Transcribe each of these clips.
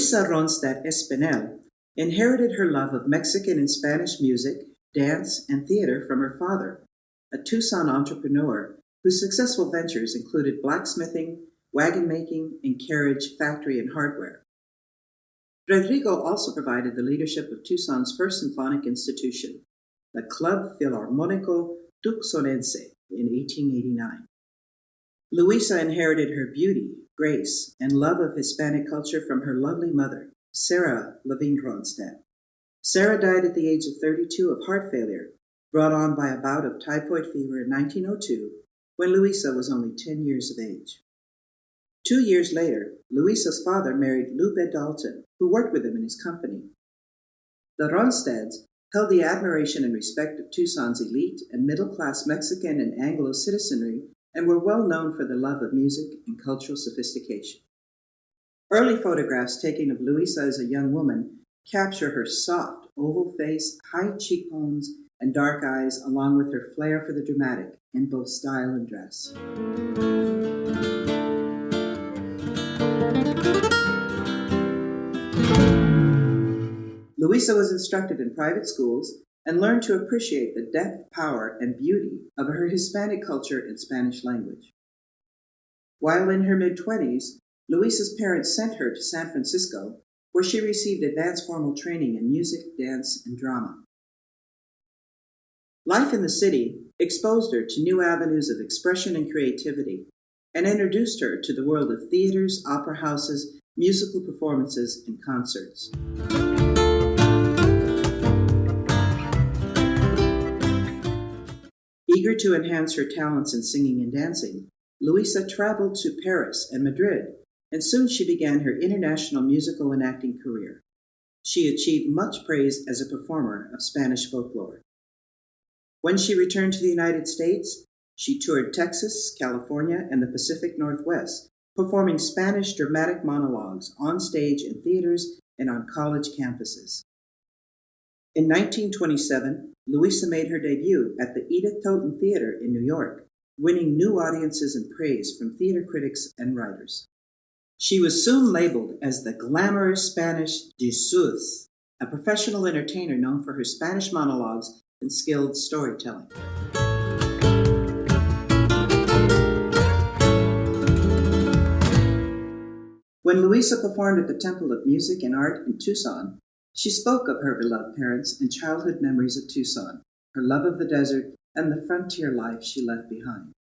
Luisa Ronstadt Espinel inherited her love of Mexican and Spanish music, dance, and theater from her father, a Tucson entrepreneur whose successful ventures included blacksmithing, wagon making, and carriage, factory, and hardware. Rodrigo also provided the leadership of Tucson's first symphonic institution, the Club Filarmónico Tucsonense, in 1889. Luisa inherited her beauty, grace, and love of Hispanic culture from her lovely mother, Sarah Levine Ronstadt. Sarah died at the age of 32 of heart failure, brought on by a bout of typhoid fever in 1902, when Luisa was only 10 years of age. 2 years later, Luisa's father married Lupe Dalton, who worked with him in his company. The Ronstadts held the admiration and respect of Tucson's elite and middle-class Mexican and Anglo citizenry and were well known for their love of music and cultural sophistication. Early photographs taken of Luisa as a young woman capture her soft, oval face, high cheekbones, and dark eyes, along with her flair for the dramatic in both style and dress. Luisa was instructed in private schools and learned to appreciate the depth, power, and beauty of her Hispanic culture and Spanish language. While in her mid-20s, Luisa's parents sent her to San Francisco, where she received advanced formal training in music, dance, and drama. Life in the city exposed her to new avenues of expression and creativity, and introduced her to the world of theaters, opera houses, musical performances, and concerts. Eager to enhance her talents in singing and dancing, Luisa traveled to Paris and Madrid, and soon she began her international musical and acting career. She achieved much praise as a performer of Spanish folklore. When she returned to the United States, she toured Texas, California, and the Pacific Northwest, performing Spanish dramatic monologues on stage in theaters and on college campuses. In 1927, Luisa made her debut at the Edith Toten Theater in New York, winning new audiences and praise from theater critics and writers. She was soon labeled as the glamorous Spanish Jesús, a professional entertainer known for her Spanish monologues and skilled storytelling. When Luisa performed at the Temple of Music and Art in Tucson, she spoke of her beloved parents and childhood memories of Tucson, her love of the desert, and the frontier life she left behind.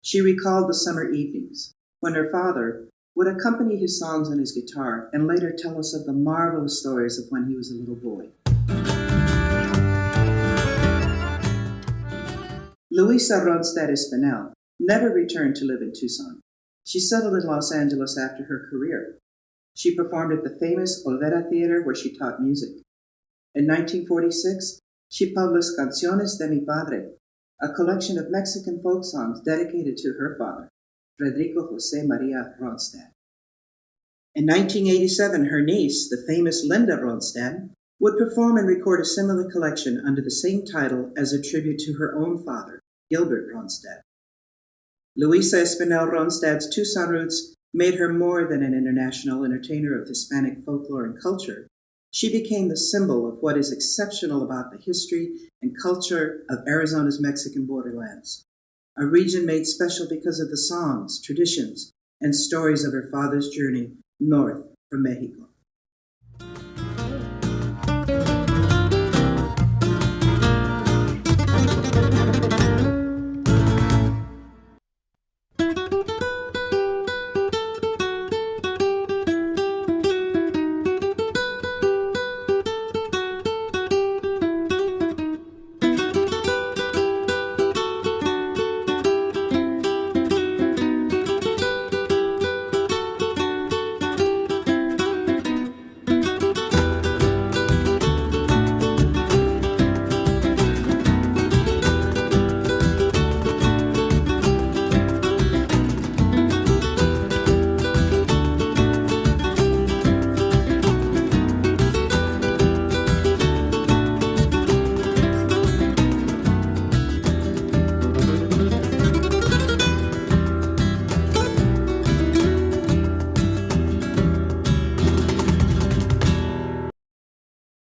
She recalled the summer evenings, when her father would accompany his songs on his guitar and later tell us of the marvelous stories of when he was a little boy. Luisa Ronstadt Espinel never returned to live in Tucson. She settled in Los Angeles after her career. She performed at the famous Olvera Theater, where she taught music. In 1946, she published Canciones de mi Padre, a collection of Mexican folk songs dedicated to her father, Federico José María Ronstadt. In 1987, her niece, the famous Linda Ronstadt, would perform and record a similar collection under the same title as a tribute to her own father, Gilbert Ronstadt. Luisa Espinel Ronstadt's Tucson roots made her more than an international entertainer of Hispanic folklore and culture. She became the symbol of what is exceptional about the history and culture of Arizona's Mexican borderlands, a region made special because of the songs, traditions, and stories of her father's journey north from Mexico.